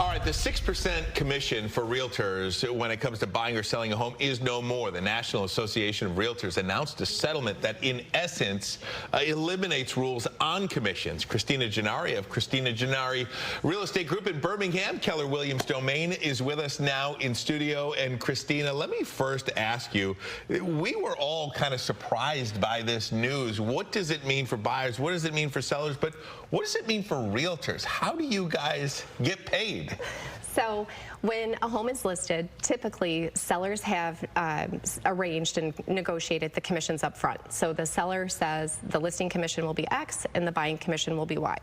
All right, the 6% commission for realtors when it comes to buying or selling a home is no more. The National Association of Realtors announced a settlement that, in essence, eliminates rules on commissions. Christina Gennari of Christina Gennari Real Estate Group in Birmingham, Keller Williams Domain, is with us now in studio. And Christina, let me first ask you, we were all kind of surprised by this news. What does it mean for buyers? What does it mean for sellers? But what does it mean for realtors? How do you guys get paid? So when a home is listed, typically sellers have arranged and negotiated the commissions up front. So the seller says the listing commission will be X and the buying commission will be Y.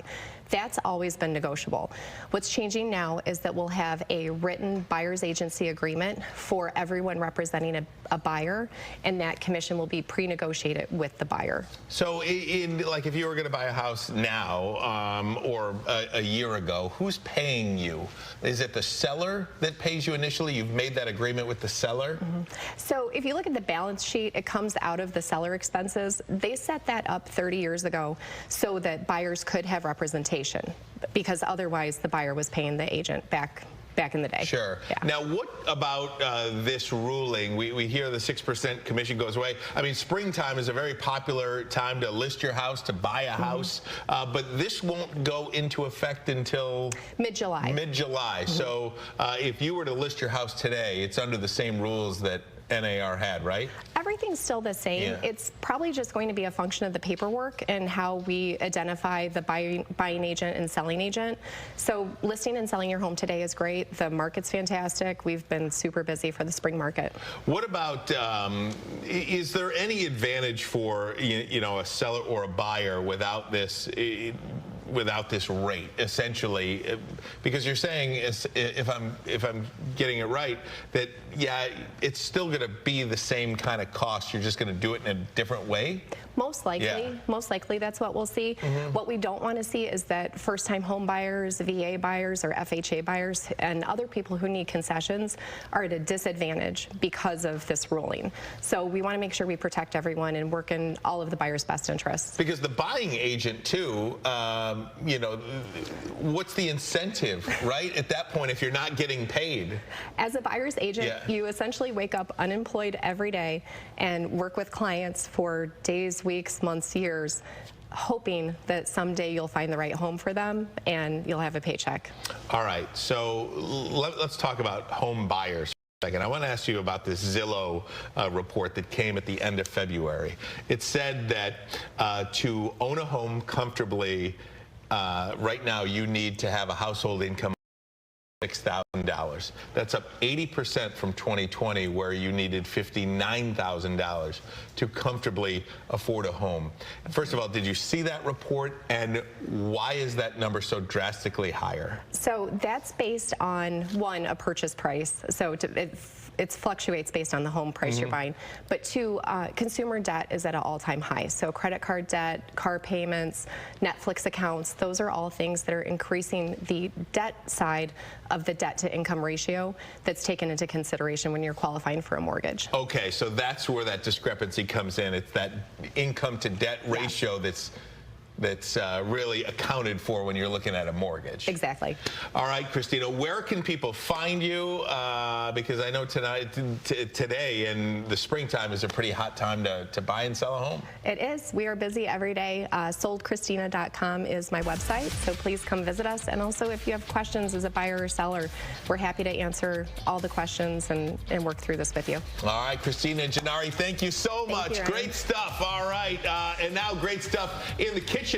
That's always been negotiable. What's changing now is that we'll have a written buyer's agency agreement for everyone representing a buyer, and that commission will be pre-negotiated with the buyer. So like if you were going to buy a house now or a year ago, who's paying you? Is it the seller that pays you initially? You've made that agreement with the seller? Mm-hmm. So if you look at the balance sheet, it comes out of the seller expenses. They set that up 30 years ago so that buyers could have representation, because otherwise the buyer was paying the agent back in the day. Sure. Yeah. Now, what about this ruling? We hear the 6% commission goes away. I mean, springtime is a very popular time to list your house, to buy a house, but this won't go into effect until mid-July. Mid-July. So if you were to list your house today, it's under the same rules that NAR had, right? Everything's still the same. Yeah. It's probably just going to be a function of the paperwork and how we identify the buying agent and selling agent. So listing and selling your home today is great. The market's fantastic. We've been super busy for the spring market. What about, is there any advantage for a seller or a buyer without this rate, essentially? Because you're saying, if I'm getting it right, that yeah, it's still going to be the same kind of cost. You're just going to do it in a different way? Most likely. Yeah. Most likely that's what we'll see. What we don't want to see is that first-time home buyers, VA buyers, or FHA buyers, and other people who need concessions are at a disadvantage because of this ruling. So we want to make sure we protect everyone and work in all of the buyer's best interests. Because the buying agent, too, what's the incentive, right, at that point if you're not getting paid? As a buyer's agent, you essentially wake up unemployed every day and work with clients for days, weeks, months, years, hoping that someday you'll find the right home for them and you'll have a paycheck. All right, so let's talk about home buyers. I want to ask you about this Zillow report that came at the end of February. It said that to own a home comfortably, right now you need to have a household income of $6,000. That's up 80% from 2020, where you needed $59,000 to comfortably afford a home. First of all, did you see that report, and why is that number so drastically higher? So that's based on, one, a purchase price. So it fluctuates based on the home price you're buying. But two, consumer debt is at an all-time high. So credit card debt, car payments, Netflix accounts, those are all things that are increasing the debt side of the debt-to-income ratio that's taken into consideration when you're qualifying for a mortgage. Okay, so that's where that discrepancy comes in. It's that income-to-debt ratio that's really accounted for when you're looking at a mortgage. Exactly. All right, Christina, where can people find you? Because I know today in the springtime is a pretty hot time to buy and sell a home. It is. We are busy every day. Soldchristina.com is my website, so please come visit us. And also, if you have questions as a buyer or seller, we're happy to answer all the questions and work through this with you. All right, Christina Gennari, thank you so much. Thank you, great stuff. All right, and now great stuff in the kitchen.